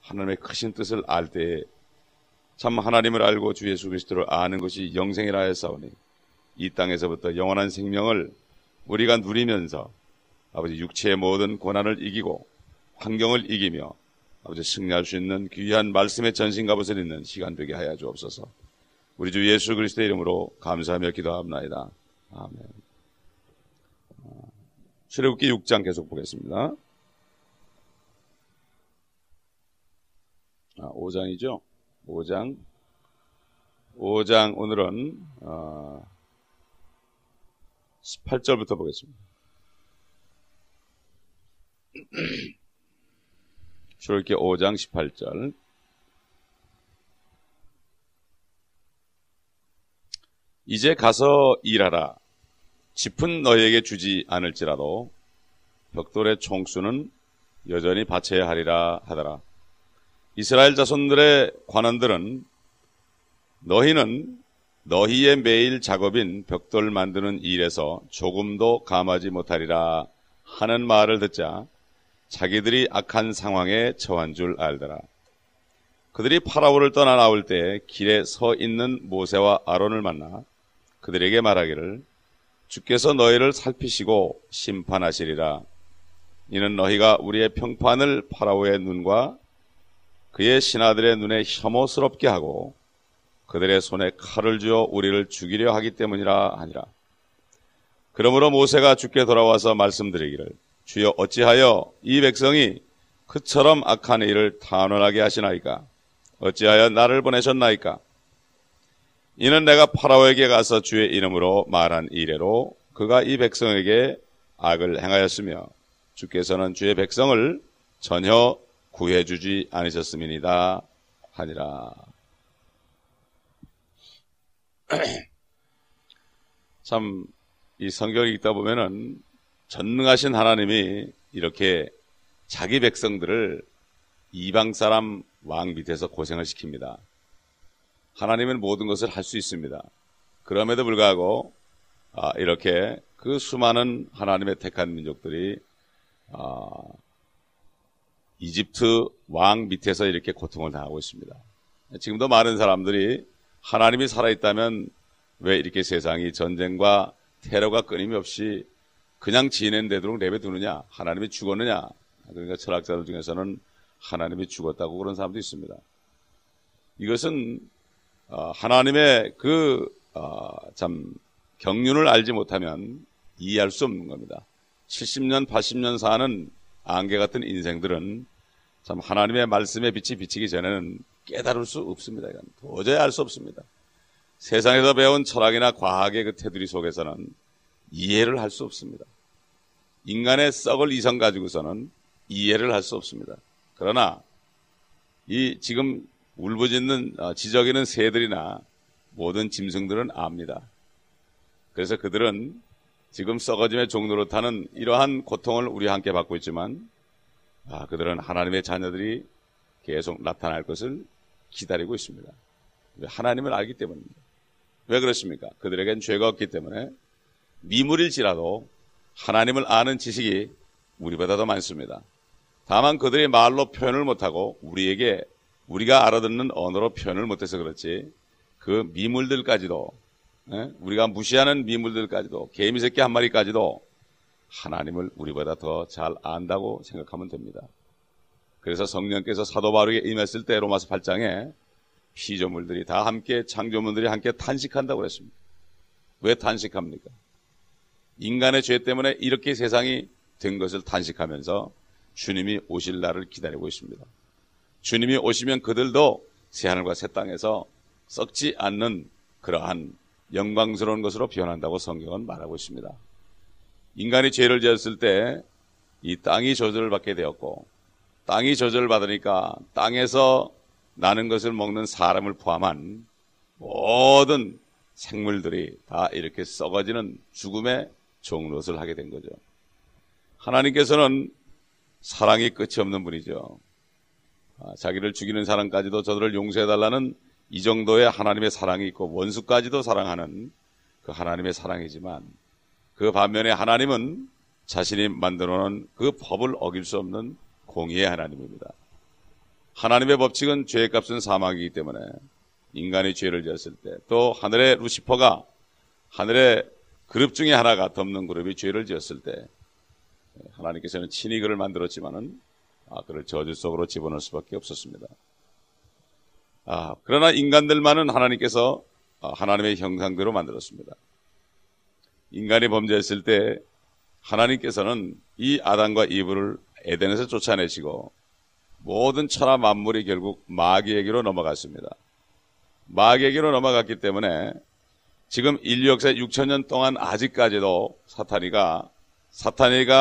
하나님의 크신 뜻을 알 때에 참 하나님을 알고 주 예수 그리스도를 아는 것이 영생이라 하였사오니 이 땅에서부터 영원한 생명을 우리가 누리면서 아버지 육체의 모든 고난을 이기고 환경을 이기며 아버지 승리할 수 있는 귀한 말씀의 전신갑옷을 입는 시간 되게 하여 주옵소서. 우리 주 예수 그리스도의 이름으로 감사하며 기도합나이다. 아멘. 출애굽기 6장 계속 보겠습니다. 5장이죠. 5장 오늘은 18절부터 보겠습니다. 출애굽기 5장 18절. 이제 가서 일하라. 짚은 너희에게 주지 않을지라도 벽돌의 총수는 여전히 바쳐야 하리라 하더라. 이스라엘 자손들의 관원들은 너희는 너희의 매일 작업인 벽돌 만드는 일에서 조금도 감하지 못하리라 하는 말을 듣자 자기들이 악한 상황에 처한 줄 알더라. 그들이 파라오를 떠나 나올 때 길에 서 있는 모세와 아론을 만나 그들에게 말하기를 주께서 너희를 살피시고 심판하시리라. 이는 너희가 우리의 평판을 파라오의 눈과 그의 신하들의 눈에 혐오스럽게 하고 그들의 손에 칼을 쥐어 우리를 죽이려 하기 때문이라 하니라. 그러므로 모세가 주께 돌아와서 말씀드리기를 주여 어찌하여 이 백성이 그처럼 악한 일을 단언하게 하시나이까? 어찌하여 나를 보내셨나이까? 이는 내가 파라오에게 가서 주의 이름으로 말한 이래로 그가 이 백성에게 악을 행하였으며 주께서는 주의 백성을 전혀 구해주지 않으셨음이니이다 하니라. 참 이 성경을 읽다 보면은 전능하신 하나님이 이렇게 자기 백성들을 이방 사람 왕 밑에서 고생을 시킵니다. 하나님은 모든 것을 할 수 있습니다. 그럼에도 불구하고 이렇게 그 수많은 하나님의 택한 민족들이 이집트 왕 밑에서 이렇게 고통을 당하고 있습니다. 지금도 많은 사람들이 하나님이 살아있다면 왜 이렇게 세상이 전쟁과 테러가 끊임없이 그냥 지낸되도록 내버려두느냐? 하나님이 죽었느냐? 그러니까 철학자들 중에서는 하나님이 죽었다고 그런 사람도 있습니다. 이것은 하나님의 참 경륜을 알지 못하면 이해할 수 없는 겁니다. 70년, 80년 사는 안개 같은 인생들은 참 하나님의 말씀에 빛이 비치기 전에는 깨달을 수 없습니다. 이건 도저히 알 수 없습니다. 세상에서 배운 철학이나 과학의 그 테두리 속에서는 이해를 할 수 없습니다. 인간의 썩을 이성 가지고서는 이해를 할 수 없습니다. 그러나 이 지금 울부짖는 지저귀는 새들이나 모든 짐승들은 압니다. 그래서 그들은 지금 썩어짐의 종로로 타는 이러한 고통을 우리와 함께 받고 있지만 그들은 하나님의 자녀들이 계속 나타날 것을 기다리고 있습니다. 하나님을 알기 때문입니다. 왜 그렇습니까? 그들에겐 죄가 없기 때문에 미물일지라도 하나님을 아는 지식이 우리보다 더 많습니다. 다만 그들이 말로 표현을 못하고 우리가 알아듣는 언어로 표현을 못해서 그렇지 그 미물들까지도 우리가 무시하는 미물들까지도 개미 새끼 한 마리까지도 하나님을 우리보다 더 잘 안다고 생각하면 됩니다. 그래서 성령께서 사도 바울에게 임했을 때 로마서 8장에 피조물들이 다 함께 창조물들이 함께 탄식한다고 그랬습니다. 왜 탄식합니까? 인간의 죄 때문에 이렇게 세상이 된 것을 탄식하면서 주님이 오실 날을 기다리고 있습니다. 주님이 오시면 그들도 새하늘과 새 땅에서 썩지 않는 그러한 영광스러운 것으로 변한다고 성경은 말하고 있습니다. 인간이 죄를 지었을 때 이 땅이 저주를 받게 되었고 땅이 저주를 받으니까 땅에서 나는 것을 먹는 사람을 포함한 모든 생물들이 다 이렇게 썩어지는 죽음의 종노릇을 하게 된 거죠. 하나님께서는 사랑이 끝이 없는 분이죠. 자기를 죽이는 사람까지도 저들을 용서해달라는 이 정도의 하나님의 사랑이 있고 원수까지도 사랑하는 그 하나님의 사랑이지만 그 반면에 하나님은 자신이 만들어놓은 그 법을 어길 수 없는 공의의 하나님입니다. 하나님의 법칙은 죄의 값은 사망이기 때문에 인간이 죄를 지었을 때, 또 하늘의 루시퍼가 하늘의 그룹 중에 하나가 덮는 그룹이 죄를 지었을 때 하나님께서는 친히 그를 만들었지만은 그를 저주 속으로 집어넣을 수밖에 없었습니다. 그러나 인간들만은 하나님께서 하나님의 형상대로 만들었습니다. 인간이 범죄했을 때 하나님께서는 이 아담과 이브를 에덴에서 쫓아내시고 모든 천하 만물이 결국 마귀에게로 넘어갔습니다. 마귀에게로 넘어갔기 때문에 지금 인류 역사 6,000년 동안 아직까지도 사탄이가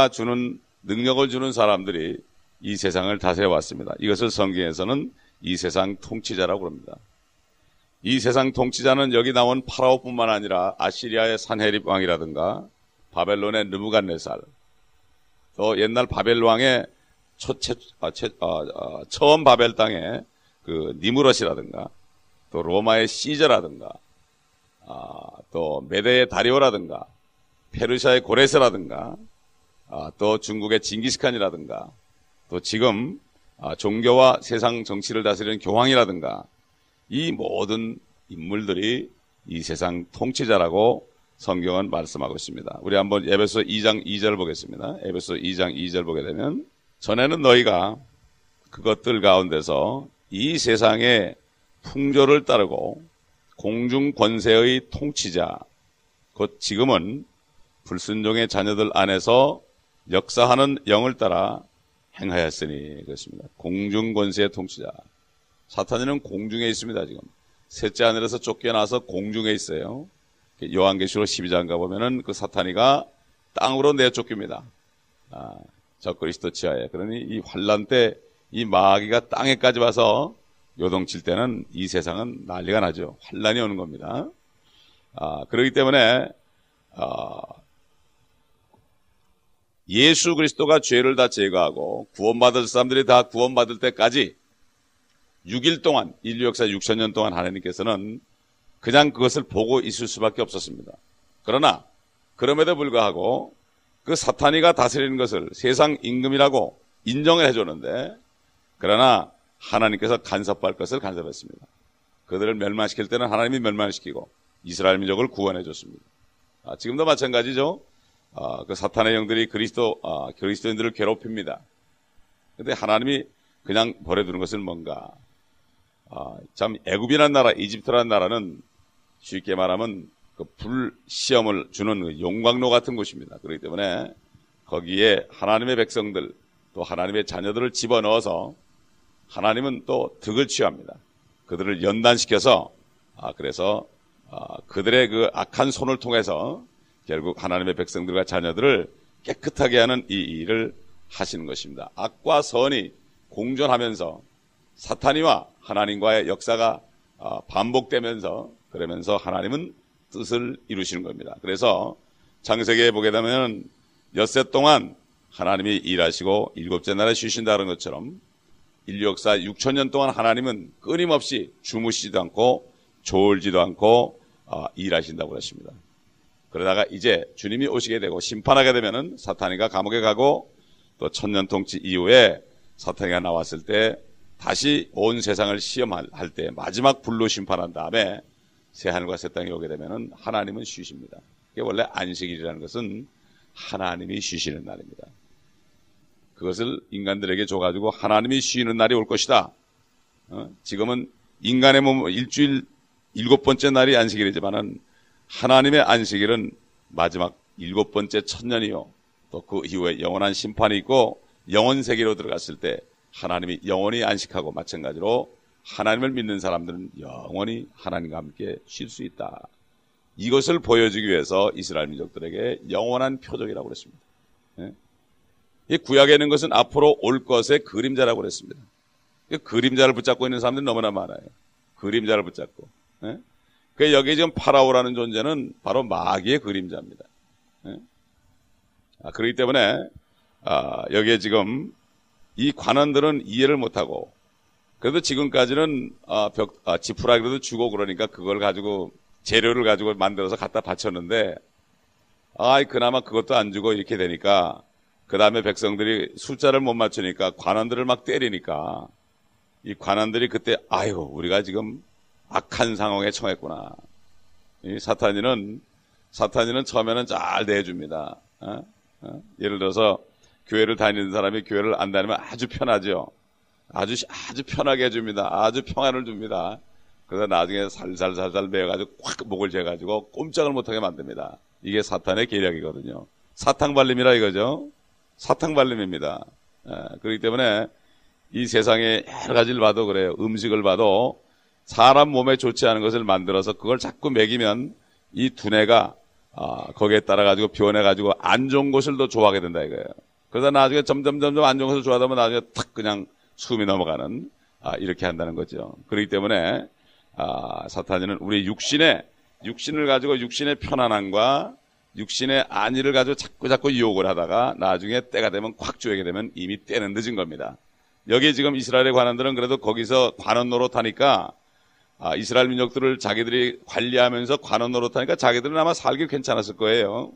주는 능력을 주는 사람들이 이 세상을 다스려왔습니다. 이것을 성경에서는 이 세상 통치자라고 합니다. 이 세상 통치자는 여기 나온 파라오뿐만 아니라 아시리아의 산헤립 왕이라든가 바벨론의 느부갓네살, 또 옛날 바벨 왕의 처음 바벨 땅의 그 니무롯이라든가, 또 로마의 시저라든가, 또 메대의 다리오라든가, 페르시아의 고레스라든가, 또 중국의 징기스칸이라든가, 또 지금 종교와 세상 정치를 다스리는 교황이라든가, 이 모든 인물들이 이 세상 통치자라고 성경은 말씀하고 있습니다. 우리 한번 에베소 2장 2절 보겠습니다. 에베소 2장 2절 보게 되면, 전에는 너희가 그것들 가운데서 이 세상의 풍조를 따르고 공중 권세의 통치자, 곧 지금은 불순종의 자녀들 안에서 역사하는 영을 따라 행하였으니, 그렇습니다. 공중 권세의 통치자. 사탄이는 공중에 있습니다. 지금 셋째 하늘에서 쫓겨나서 공중에 있어요. 요한계시록 12장 가보면은 그 사탄이가 땅으로 내쫓깁니다. 적그리스도 치하에. 그러니 이 환란 때 이 마귀가 땅에까지 와서 요동칠 때는 이 세상은 난리가 나죠. 환란이 오는 겁니다. 그렇기 때문에 예수 그리스도가 죄를 다 제거하고 구원받을 사람들이 다 구원받을 때까지 6일 동안, 인류 역사 6,000년 동안 하나님께서는 그냥 그것을 보고 있을 수밖에 없었습니다. 그러나 그럼에도 불구하고 그 사탄이가 다스리는 것을 세상 임금이라고 인정을 해줬는데, 그러나 하나님께서 간섭할 것을 간섭했습니다. 그들을 멸망시킬 때는 하나님이 멸망시키고 이스라엘 민족을 구원해 줬습니다. 지금도 마찬가지죠. 그 사탄의 영들이 그리스도인들을 괴롭힙니다. 그런데 하나님이 그냥 버려두는 것은 뭔가? 참 애굽이라는 나라, 이집트라는 나라는 쉽게 말하면 그 불시험을 주는 그 용광로 같은 곳입니다. 그렇기 때문에 거기에 하나님의 백성들, 또 하나님의 자녀들을 집어넣어서 하나님은 또 득을 취합니다. 그들을 연단시켜서 그래서 그들의 그 악한 손을 통해서 결국 하나님의 백성들과 자녀들을 깨끗하게 하는 이 일을 하시는 것입니다. 악과 선이 공존하면서 사탄이와 하나님과의 역사가 반복되면서, 그러면서 하나님은 뜻을 이루시는 겁니다. 그래서 창세기에 보게 되면 엿새 동안 하나님이 일하시고 일곱째 날에 쉬신다는 것처럼 인류 역사 6,000년 동안 하나님은 끊임없이 주무시지도 않고 졸지도 않고 일하신다고 하십니다. 그러다가 이제 주님이 오시게 되고 심판하게 되면은 사탄이가 감옥에 가고, 또 천년 통치 이후에 사탄이가 나왔을 때 다시 온 세상을 시험할 때 마지막 불로 심판한 다음에 새하늘과 새 땅이 오게 되면은 하나님은 쉬십니다. 이게 원래 안식일이라는 것은 하나님이 쉬시는 날입니다. 그것을 인간들에게 줘가지고 하나님이 쉬는 날이 올 것이다. 지금은 인간의 몸 일주일 7번째 날이 안식일이지만은 하나님의 안식일은 마지막 7번째 천년이요. 또 그 이후에 영원한 심판이 있고 영원 세계로 들어갔을 때 하나님이 영원히 안식하고, 마찬가지로 하나님을 믿는 사람들은 영원히 하나님과 함께 쉴 수 있다. 이것을 보여주기 위해서 이스라엘 민족들에게 영원한 표적이라고 그랬습니다. 이 구약에 있는 것은 앞으로 올 것의 그림자라고 그랬습니다. 그림자를 붙잡고 있는 사람들이 너무나 많아요. 그림자를 붙잡고. 여기 지금 파라오라는 존재는 바로 마귀의 그림자입니다. 그렇기 때문에 여기에 지금 이 관원들은 이해를 못하고, 그래도 지금까지는 지푸라기라도 주고 그러니까 그걸 가지고 재료를 가지고 만들어서 갖다 바쳤는데, 그나마 그것도 안 주고 이렇게 되니까 그 다음에 백성들이 숫자를 못 맞추니까 관원들을 막 때리니까 이 관원들이 그때 아이고 우리가 지금 악한 상황에 처했구나. 이 사탄이는 처음에는 잘 대해줍니다. 예를 들어서 교회를 다니는 사람이 교회를 안 다니면 아주 편하죠. 아주 편하게 해줍니다. 아주 평안을 줍니다. 그래서 나중에 살살 매어가지고 꽉 목을 재가지고 꼼짝을 못하게 만듭니다. 이게 사탄의 계략이거든요. 사탕발림이라 이거죠. 사탕발림입니다. 그렇기 때문에 이 세상에 여러 가지를 봐도 그래요. 음식을 봐도 사람 몸에 좋지 않은 것을 만들어서 그걸 자꾸 먹이면 이 두뇌가 거기에 따라가지고 변해가지고 안 좋은 것을 더 좋아하게 된다 이거예요. 그러다 나중에 점점 안 좋은 것을 좋아하다 보면 나중에 탁 그냥 숨이 넘어가는 이렇게 한다는 거죠. 그렇기 때문에 사탄이는 우리 육신을 가지고 육신의 편안함과 육신의 안위를 가지고 자꾸 유혹을 하다가 나중에 때가 되면 콱 조이게 되면 이미 때는 늦은 겁니다. 여기 지금 이스라엘의 관원들은 그래도 거기서 관원 노릇하니까 이스라엘 민족들을 자기들이 관리하면서 관원 노릇하니까 자기들은 아마 살기 괜찮았을 거예요.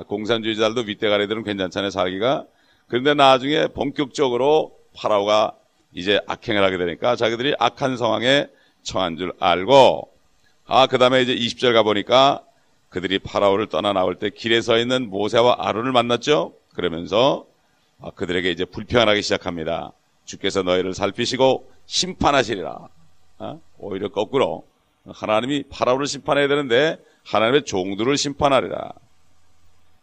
공산주의자들도 윗대가리들은 괜찮잖아요, 살기가. 그런데 나중에 본격적으로 파라오가 이제 악행을 하게 되니까 자기들이 악한 상황에 처한 줄 알고 그 다음에 이제 20절 가보니까 그들이 파라오를 떠나 나올 때 길에 서 있는 모세와 아론을 만났죠. 그러면서 그들에게 이제 불평하기 시작합니다. 주께서 너희를 살피시고 심판하시리라. 오히려 거꾸로 하나님이 파라오를 심판해야 되는데 하나님의 종들을 심판하리라.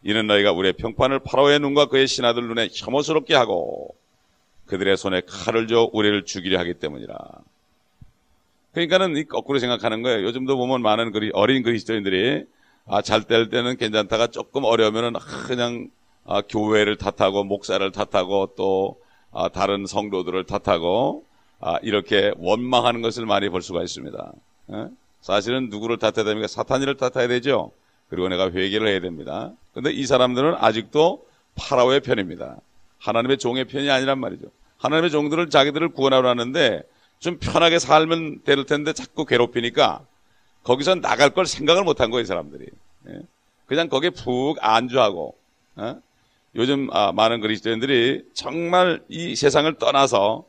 이는 너희가 우리의 평판을 파라오의 눈과 그의 신하들 눈에 혐오스럽게 하고 그들의 손에 칼을 줘 우리를 죽이려 하기 때문이라. 그러니까는 이 거꾸로 생각하는 거예요. 요즘도 보면 많은 어린 그리스도인들이 잘 될 때는 괜찮다가 조금 어려우면은 그냥 교회를 탓하고 목사를 탓하고 또 다른 성도들을 탓하고 이렇게 원망하는 것을 많이 볼 수가 있습니다. 사실은 누구를 탓해야 됩니까? 사탄이를 탓해야 되죠. 그리고 내가 회개를 해야 됩니다. 그런데 이 사람들은 아직도 파라오의 편입니다. 하나님의 종의 편이 아니란 말이죠. 하나님의 종들을 자기들을 구원하러 하는데 좀 편하게 살면 될 텐데 자꾸 괴롭히니까 거기서 나갈 걸 생각을 못한 거예요, 이 사람들이. 그냥 거기에 푹 안주하고. 요즘 많은 그리스도인들이 정말 이 세상을 떠나서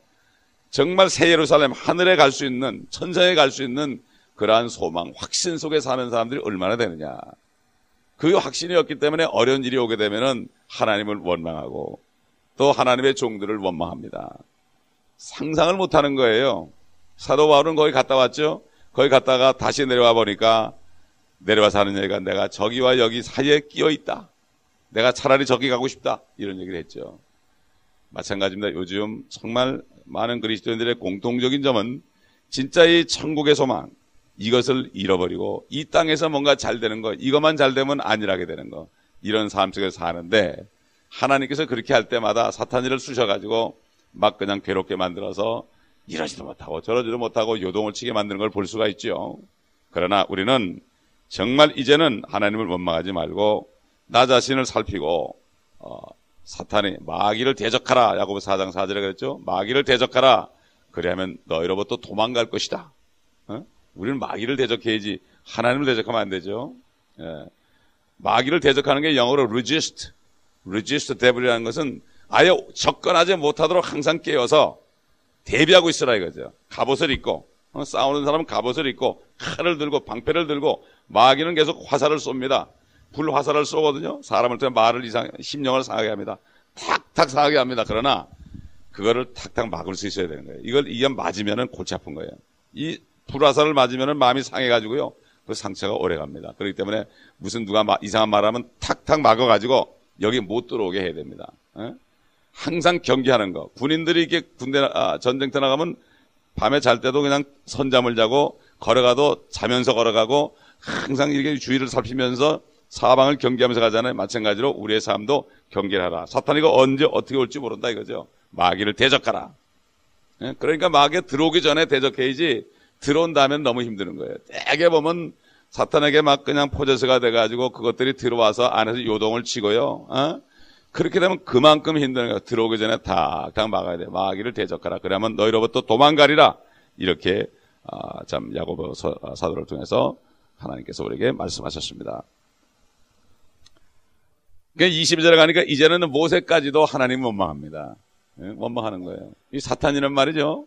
정말 새 예루살렘 하늘에 갈 수 있는, 천상에 갈 수 있는 그러한 소망, 확신 속에 사는 사람들이 얼마나 되느냐. 그 확신이 없기 때문에 어려운 일이 오게 되면은 하나님을 원망하고 또 하나님의 종들을 원망합니다. 상상을 못하는 거예요. 사도 바울은 거기 갔다 왔죠. 거기 갔다가 다시 내려와 보니까 내려와서 하는 얘기가 내가 저기와 여기 사이에 끼어 있다. 내가 차라리 저기 가고 싶다. 이런 얘기를 했죠. 마찬가지입니다. 요즘 정말 많은 그리스도인들의 공통적인 점은 진짜 이 천국의 소망 이것을 잃어버리고 이 땅에서 뭔가 잘 되는 거 이것만 잘 되면 안일하게 되는 거 이런 삶 속에서 사는데 하나님께서 그렇게 할 때마다 사탄이를 쑤셔가지고 막 그냥 괴롭게 만들어서 이러지도 못하고 저러지도 못하고 요동을 치게 만드는 걸 볼 수가 있죠. 그러나 우리는 정말 이제는 하나님을 원망하지 말고 나 자신을 살피고 사탄이 마귀를 대적하라. 야고보 4장 4절에 그랬죠. 마귀를 대적하라. 그래야면 너희로부터 도망갈 것이다. 우리는 마귀를 대적해야지 하나님을 대적하면 안 되죠. 마귀를 대적하는 게 영어로 resist devil이라는 것은 아예 접근하지 못하도록 항상 깨어서 대비하고 있으라 이거죠. 갑옷을 입고 싸우는 사람은 갑옷을 입고 칼을 들고 방패를 들고 마귀는 계속 화살을 쏩니다. 불화살을 쏘거든요. 사람을 통해 심령을 상하게 합니다. 탁탁 상하게 합니다. 그러나 그거를 탁탁 막을 수 있어야 되는 거예요. 이걸 이게 맞으면은 골치 아픈 거예요. 이 불화살을 맞으면은 마음이 상해가지고요. 그 상처가 오래 갑니다. 그렇기 때문에 무슨 누가 이상한 말하면 탁탁 막아가지고 여기 못 들어오게 해야 됩니다. 항상 경계하는 거. 군인들이 이렇게 전쟁터 나가면 밤에 잘 때도 그냥 선잠을 자고 걸어가도 자면서 걸어가고 항상 이렇게 주위를 살피면서 사방을 경계하면서 가잖아요. 마찬가지로 우리의 삶도 경계를 하라. 사탄이가 언제 어떻게 올지 모른다 이거죠. 마귀를 대적하라. 그러니까 마귀에 들어오기 전에 대적해야지 들어온다면 너무 힘드는 거예요. 대개 보면 사탄에게 막 그냥 포제스가 돼가지고 그것들이 들어와서 안에서 요동을 치고요. 그렇게 되면 그만큼 힘든 거예요. 들어오기 전에 탁탁 막아야 돼요. 마귀를 대적하라. 그러면 너희로부터 도망가리라. 이렇게 참 야고보 사도를 통해서 하나님께서 우리에게 말씀하셨습니다. 그러니까 22절에 가니까 이제는 모세까지도 하나님 원망합니다. 원망하는 거예요. 이 사탄이란 말이죠.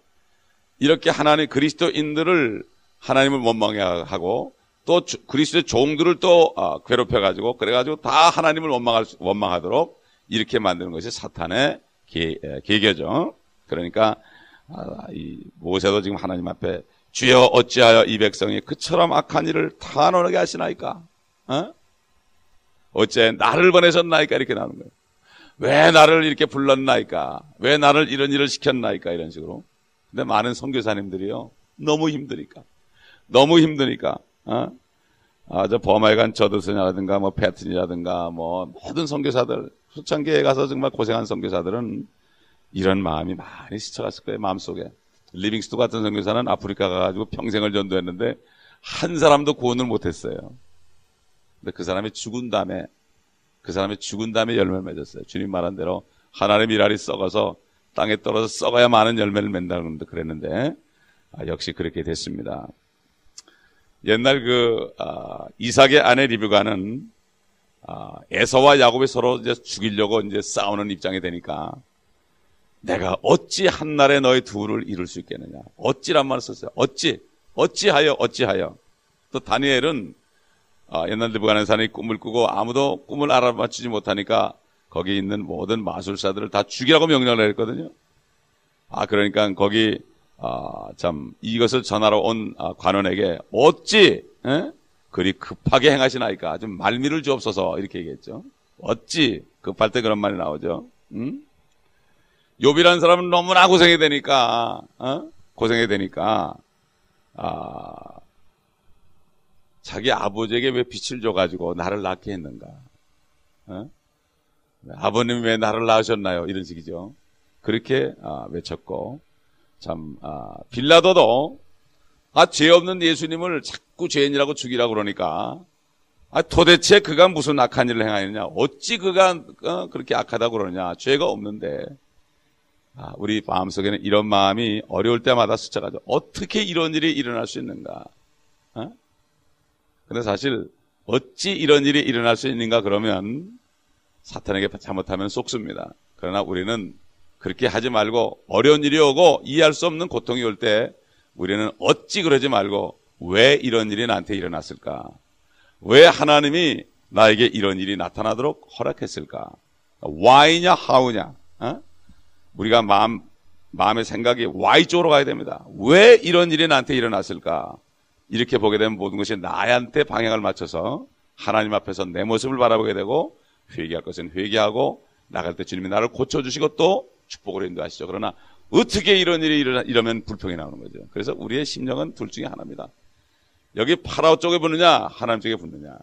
이렇게 하나님 그리스도인들을 하나님을 원망하고 또 그리스도의 종들을 또 괴롭혀가지고 그래가지고 다 하나님을 원망하도록 이렇게 만드는 것이 사탄의 계계죠. 그러니까 이 모세도 지금 하나님 앞에 주여 어찌하여 이 백성이 그처럼 악한 일을 탄원하게 하시나이까? 어째 나를 보내셨나이까? 이렇게 나오는 거예요. 왜 나를 이렇게 불렀나이까? 왜 나를 이런 일을 시켰나이까? 이런 식으로. 근데 많은 선교사님들이요, 너무 힘드니까 저 버마에 간 저드슨이라든가 뭐 패튼이라든가 뭐 모든 선교사들, 수천교에 가서 정말 고생한 선교사들은 이런 마음이 많이 스쳐갔을 거예요. 마음속에. 리빙스투 같은 선교사는 아프리카 가가지고 평생을 전도했는데 한 사람도 구원을 못했어요. 근데 그 사람이 죽은 다음에 열매를 맺었어요. 주님 말한 대로 하나님의 일알이 썩어서 땅에 떨어져 썩어야 많은 열매를 맺는다고 그랬는데 역시 그렇게 됐습니다. 옛날 이삭의 아내 리브가는 에서와 야곱이 서로 이제 죽이려고 이제 싸우는 입장이 되니까 내가 어찌 한날에 너희 둘을 이룰 수 있겠느냐. 어찌란 말을 썼어요. 어찌하여. 또 다니엘은 옛날 느부갓네살이 꿈을 꾸고 아무도 꿈을 알아맞히지 못하니까 거기 있는 모든 마술사들을 다 죽이라고 명령을 했거든요. 그러니까 거기 참 이것을 전하러 온 관원에게 어찌 그리 급하게 행하시나이까? 좀 말미를 주옵소서 이렇게 얘기했죠. 어찌 급할 때 그런 말이 나오죠. 욥이라는 사람은 너무나 고생이 되니까 자기 아버지에게 왜 빛을 줘가지고 나를 낳게 했는가? 아버님 왜 나를 낳으셨나요? 이런 식이죠. 그렇게 외쳤고 참 빌라도도 죄 없는 예수님을 자꾸 죄인이라고 죽이라고 그러니까 도대체 그가 무슨 악한 일을 행하느냐? 어찌 그가 그렇게 악하다고 그러느냐? 죄가 없는데. 우리 마음속에는 이런 마음이 어려울 때마다 스쳐가죠. 어떻게 이런 일이 일어날 수 있는가? 근데 사실 어찌 이런 일이 일어날 수 있는가 그러면 사탄에게 잘못하면 속습니다. 그러나 우리는 그렇게 하지 말고 어려운 일이 오고 이해할 수 없는 고통이 올 때 우리는 어찌 그러지 말고 왜 이런 일이 나한테 일어났을까? 왜 하나님이 나에게 이런 일이 나타나도록 허락했을까? why냐 how냐? 우리가 마음의 생각이 why 쪽으로 가야 됩니다. 왜 이런 일이 나한테 일어났을까? 이렇게 보게 되면 모든 것이 나한테 방향을 맞춰서 하나님 앞에서 내 모습을 바라보게 되고 회개할 것은 회개하고 나갈 때 주님이 나를 고쳐주시고 또 축복으로 인도하시죠. 그러나 어떻게 이런 일이 이러면 불평이 나오는 거죠. 그래서 우리의 심령은 둘 중에 하나입니다. 여기 파라오 쪽에 붙느냐 하나님 쪽에 붙느냐.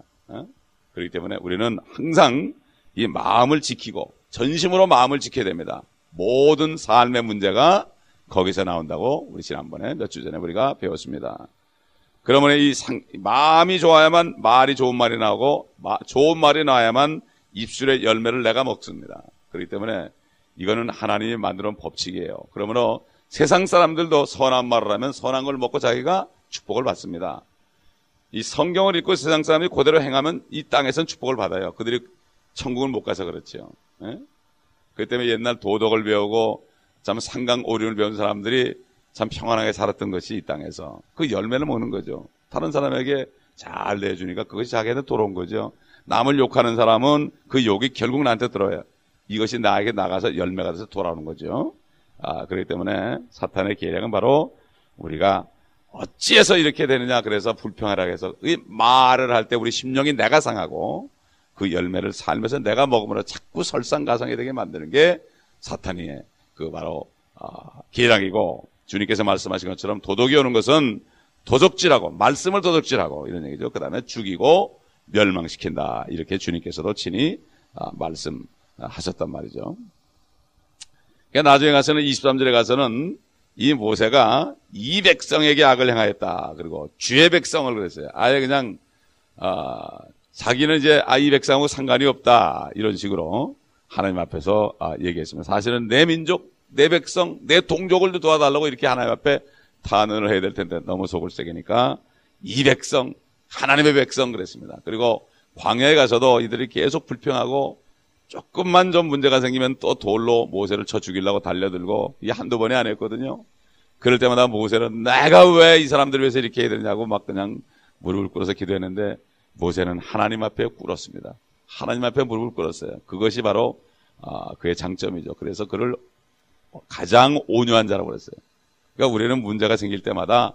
그렇기 때문에 우리는 항상 이 마음을 지키고 전심으로 마음을 지켜야 됩니다. 모든 삶의 문제가 거기서 나온다고 우리 지난번에 몇 주 전에 우리가 배웠습니다. 그러면 이 마음이 좋아야만 말이 좋은 말이 나오고 좋은 말이 나와야만 입술의 열매를 내가 먹습니다. 그렇기 때문에 이거는 하나님이 만들어 놓은 법칙이에요. 그러므로 세상 사람들도 선한 말을 하면 선한 걸 먹고 자기가 축복을 받습니다. 이 성경을 읽고 세상 사람이 그대로 행하면 이 땅에서는 축복을 받아요. 그들이 천국을 못 가서 그렇죠. 그렇기 때문에 옛날 도덕을 배우고 참 상강오륜을 배운 사람들이 참 평안하게 살았던 것이 이 땅에서 그 열매를 먹는 거죠. 다른 사람에게 잘 내주니까 그것이 자기한테 돌아온 거죠. 남을 욕하는 사람은 그 욕이 결국 나한테 들어요. 이것이 나에게 나가서 열매가 돼서 돌아오는 거죠. 그렇기 때문에 사탄의 계략은 바로 우리가 어찌해서 이렇게 되느냐 그래서 불평하라고 해서 이 말을 할 때 우리 심령이 내가 상하고 그 열매를 살면서 내가 먹음으로 자꾸 설상가상이 되게 만드는 게 사탄의 그 바로 계략이고 주님께서 말씀하신 것처럼 도덕이 오는 것은 도적질하고 말씀을 도적질하고 이런 얘기죠. 그 다음에 죽이고 멸망시킨다 이렇게 주님께서도 친히 말씀하셨단 말이죠. 그러니까 나중에 가서는 23절에 가서는 이 모세가 이 백성에게 악을 행하였다. 그리고 주의 백성을 그랬어요. 아예 그냥 자기는 이제 이 백성하고 상관이 없다 이런 식으로 하나님 앞에서 얘기했습니다. 사실은 내 민족, 내 백성, 내 동족을 도와달라고 이렇게 하나님 앞에 탄원을 해야 될 텐데 너무 속을 새기니까 이 백성, 하나님의 백성 그랬습니다. 그리고 광야에 가서도 이들이 계속 불평하고 조금만 좀 문제가 생기면 또 돌로 모세를 쳐 죽이려고 달려들고 이 한두 번이 아니었거든요. 그럴 때마다 모세는 내가 왜 이 사람들 위해서 이렇게 해야 되냐고 막 그냥 무릎을 꿇어서 기도했는데 모세는 하나님 앞에 꿇었습니다. 하나님 앞에 무릎을 꿇었어요. 그것이 바로 그의 장점이죠. 그래서 그를 가장 온유한 자라고 그랬어요. 그러니까 우리는 문제가 생길 때마다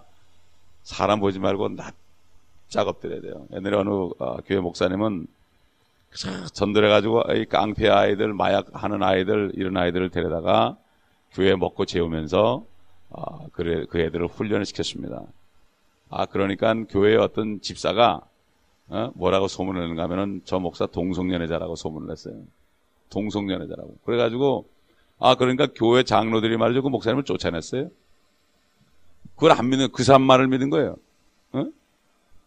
사람 보지 말고 납작 엎드려야 돼요. 옛날에 어느 교회 목사님은 전들해가지고 이 깡패 아이들, 마약하는 아이들, 이런 아이들을 데려다가 교회 먹고 재우면서 그 애들을 훈련을 시켰습니다. 그러니까 교회의 어떤 집사가 뭐라고 소문을 내는가 하면은 저 목사 동성연애자라고 소문을 냈어요. 동성연애자라고. 그래가지고 그러니까 교회 장로들이 말이죠. 그 목사님을 쫓아냈어요. 그걸 안 믿는, 그 사람 말을 믿은 거예요.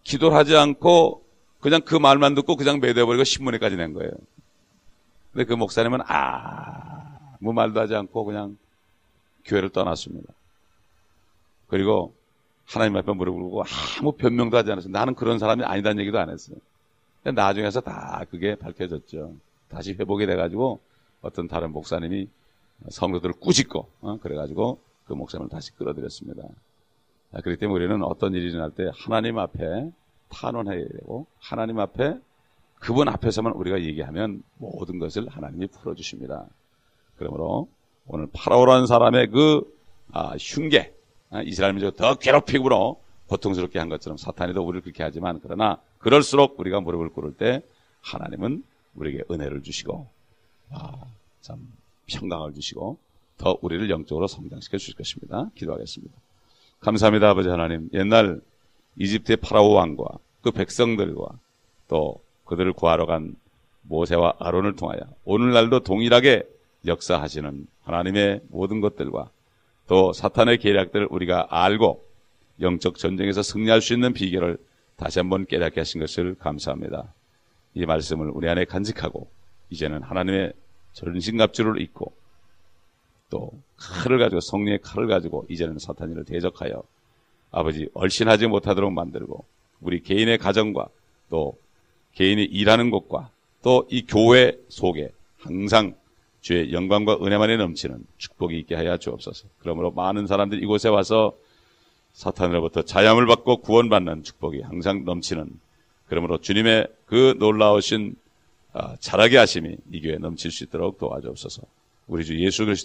기도를 하지 않고 그냥 그 말만 듣고 그냥 매도해버리고 신문에까지 낸 거예요. 근데 그 목사님은 아무 말도 하지 않고 그냥 교회를 떠났습니다. 그리고 하나님 앞에 무릎 꿇고 아무 변명도 하지 않았어요. 나는 그런 사람이 아니다는 얘기도 안 했어요. 근데 나중에서 다 그게 밝혀졌죠. 다시 회복이 돼가지고 어떤 다른 목사님이 성도들을 꾸짖고 그래가지고 그 목사님을 다시 끌어들였습니다. 그렇기 때문에 우리는 어떤 일이 일어날 때 하나님 앞에 탄원해야 되고 하나님 앞에 그분 앞에서만 우리가 얘기하면 모든 것을 하나님이 풀어주십니다. 그러므로 오늘 파라오라는 사람의 그 흉계, 이스라엘 민족을 더 괴롭히고 고통스럽게 한 것처럼 사탄이도 우리를 그렇게 하지만 그러나 그럴수록 우리가 무릎을 꿇을 때 하나님은 우리에게 은혜를 주시고 참 평강을 주시고 더 우리를 영적으로 성장시켜 주실 것입니다. 기도하겠습니다. 감사합니다. 아버지 하나님, 옛날 이집트의 파라오 왕과 그 백성들과 또 그들을 구하러 간 모세와 아론을 통하여 오늘날도 동일하게 역사하시는 하나님의 모든 것들과 또 사탄의 계략들을 우리가 알고 영적 전쟁에서 승리할 수 있는 비결을 다시 한번 깨닫게 하신 것을 감사합니다. 이 말씀을 우리 안에 간직하고 이제는 하나님의 전신갑주를 입고 또 칼을 가지고 성령의 칼을 가지고 이제는 사탄을 대적하여 아버지 얼씬하지 못하도록 만들고 우리 개인의 가정과 또 개인이 일하는 곳과 또 이 교회 속에 항상 주의 영광과 은혜만이 넘치는 축복이 있게 하여 주옵소서. 그러므로 많은 사람들이 이곳에 와서 사탄으로부터 자유함을 받고 구원받는 축복이 항상 넘치는, 그러므로 주님의 그 놀라우신 자라게 하심이 이 교회에 넘칠 수 있도록 도와주옵소서. 우리 주 예수 그리스도